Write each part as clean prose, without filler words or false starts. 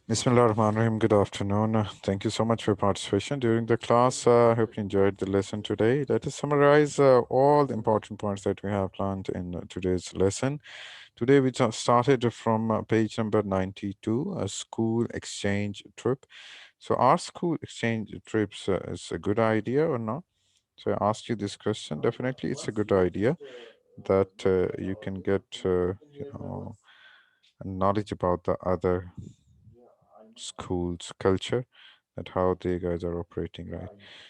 Bismillah ar-Rahman ar-Rahim. Good afternoon. Thank you so much for your participation during the class. Hope you enjoyed the lesson today. Let us summarize all the important points that we have planned in today's lesson. Today we started from page number 92, a school exchange trip. So, are school exchange trips is a good idea or not? So, I asked you this question. Definitely, it's a good idea that you can get, knowledge about the other schools culture, that how they guys are operating, right?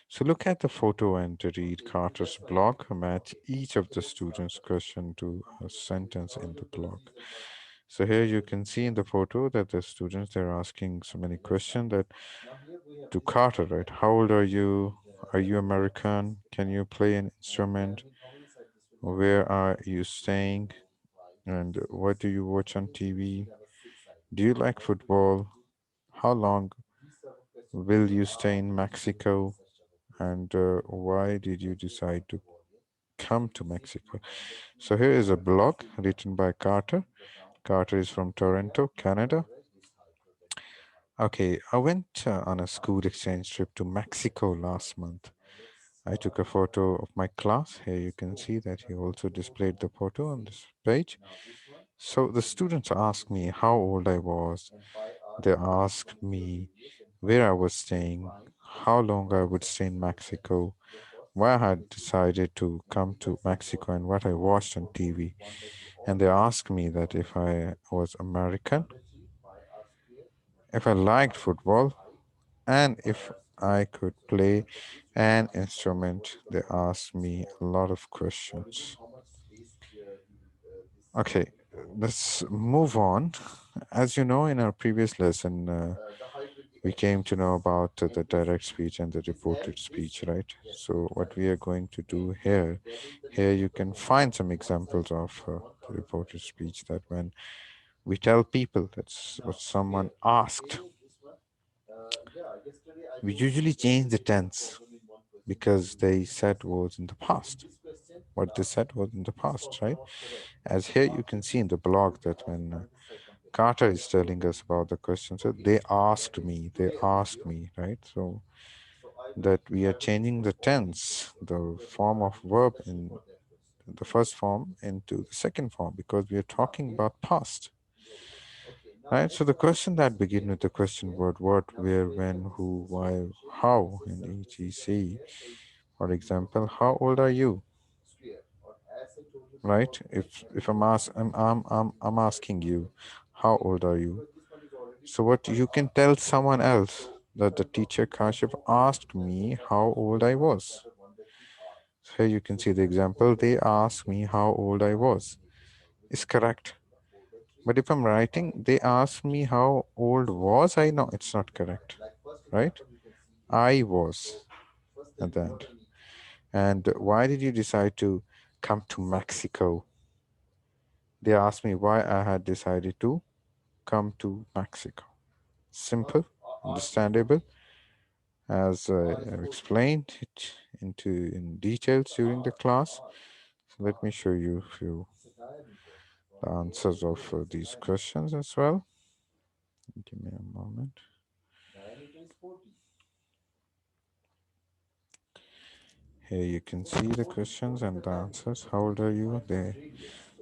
So look at the photo and read Carter's blog. Match each of the students question to a sentence in the blog. So here you can see in the photo that the students, they're asking so many questions that to Carter, right? How old are you? Are you American? Can you play an instrument? Where are you staying? And what do you watch on TV? Do you like football? How long will you stay in Mexico? And why did you decide to come to Mexico? So here is a blog written by Carter. Carter is from Toronto, Canada. Okay, I went on a school exchange trip to Mexico last month. I took a photo of my class. Here you can see that he also displayed the photo on this page. So the students asked me how old I was. They asked me where I was staying, how long I would stay in Mexico, why I had decided to come to Mexico, and what I watched on TV. And they asked me that if I was American, if I liked football, and if I could play an instrument. They asked me a lot of questions. Okay, let's move on. As you know, in our previous lesson, we came to know about the direct speech and the reported speech, right? So, what we are going to do here you can find some examples of the reported speech, that when we tell people that's what someone asked, we usually change the tense because they said was in the past. What they said was in the past, right? As here you can see in the blog that when Carter is telling us about the question, so they asked me, right? So that we are changing the tense, the form of verb in the first form into the second form because we are talking about past. Right, so the question that begin with the question word what, where, when, who, why, how in etc. For example, how old are you? Right? If I'm asking you, how old are you? So what you can tell someone else that the teacher Kashif asked me how old I was. So here you can see the example. They asked me how old I was. Is correct. But if I'm writing, they asked me how old was I? No, it's not correct. Right? I was at the end. And why did you decide to come to Mexico? They asked me why I had decided to come to Mexico. Simple, understandable, as I've explained it in details during the class. So let me show you a few the answers of these questions as well. Give me a moment. Here you can see the questions and the answers. How old are you? The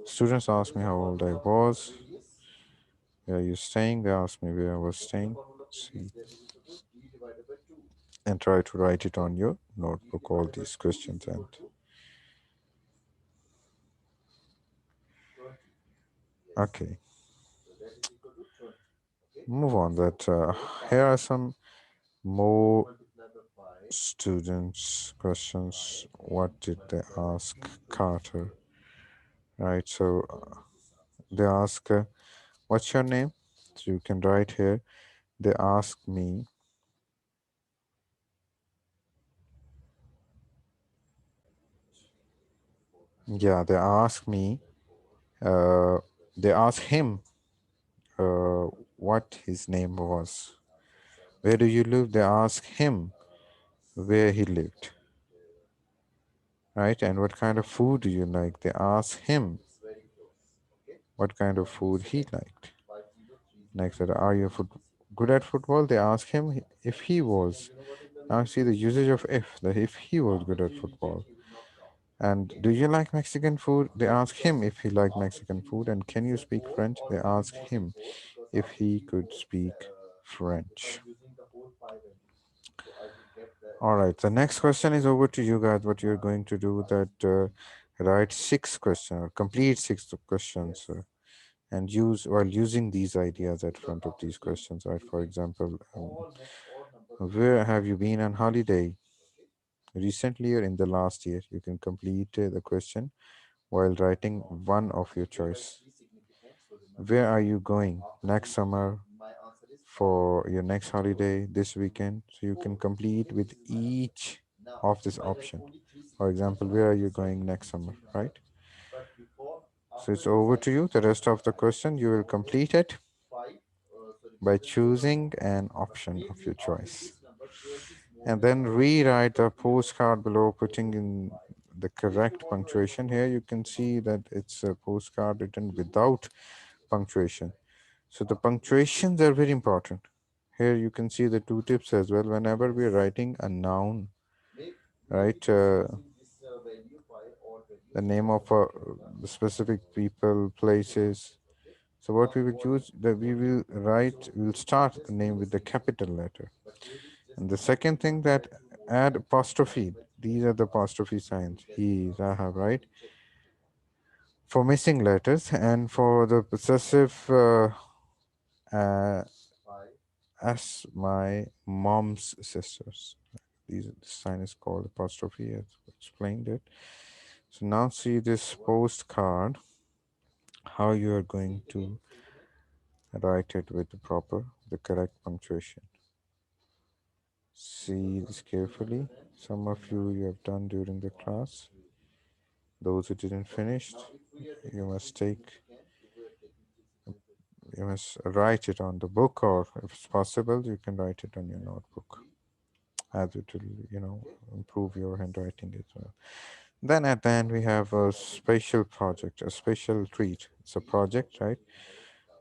students asked me how old I was. Where are you staying? They asked me where I was staying. See, and try to write it on your notebook, all these questions. And okay, move on. That here are some more students' questions. What did they ask Carter? Right. So they ask, "What's your name?" So you can write here. They ask me. Yeah, they ask me. Uh, they ask him uh, what his name was. Where do you live? They ask him where he lived. Right? And what kind of food do you like? They ask him what kind of food he liked. Next, are you a good at football, they ask him if he was. Now see the usage of if, that if he was good at football. And do you like Mexican food? They ask him if he liked Mexican food. And can you speak French? They ask him if he could speak French. All right, the next question is over to you guys. What you're going to do that write six questions or complete six questions and use while using these ideas at front of these questions. Right, for example, where have you been on holiday recently or in the last year? You can complete the question while writing one of your choice. Where are you going next summer for your next holiday this weekend? So you can complete with each of this option. For example, where are you going next summer, right? So it's over to you. The rest of the question you will complete it by choosing an option of your choice. And then rewrite the postcard below, putting in the correct punctuation. Here you can see that it's a postcard written without punctuation. So the punctuations are very important. Here you can see the two tips as well. Whenever we're writing a noun, right, the name of a specific people, places. So what we will use, that we will write, we will start the name with the capital letter. And the second thing that add apostrophe. These are the apostrophe signs. He, I have, right? For missing letters and for the possessive uh, as my mom's sisters. This sign is called apostrophe, as explained it. So now see this postcard, how you are going to write it with the correct punctuation. See this carefully. Some of you have done during the class. Those who didn't finish, you must you must write it on the book, or if it's possible, you can write it on your notebook, as it will, improve your handwriting as well. Then at the end, we have a special project, a special treat. It's a project, right?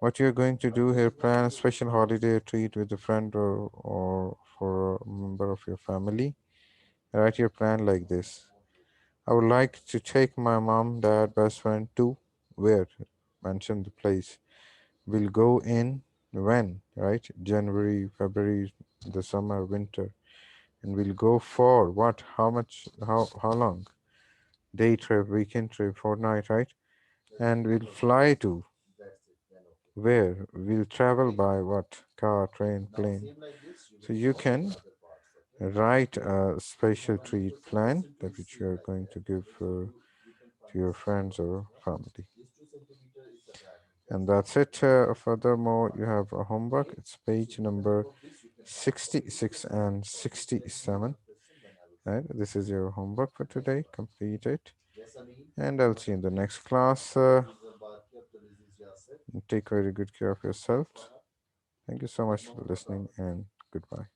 What you're going to do here, plan a special holiday treat with a friend or for a member of your family. Write your plan like this. I would like to take my mom, dad, best friend to where? Mention the place. We'll go in when, right? January, February, the summer, winter. And we'll go for what? How much? How long? Day trip, weekend trip, fortnight, right? And we'll fly to where? We'll travel by what? Car, train, plane. So you can write a special treat plan that which you are going to give to your friends or family. And that's it. Furthermore, you have a homework. It's page number 66 and 67. Right? This is your homework for today. Complete it. And I'll see you in the next class. Take very good care of yourself. Thank you so much for listening and goodbye.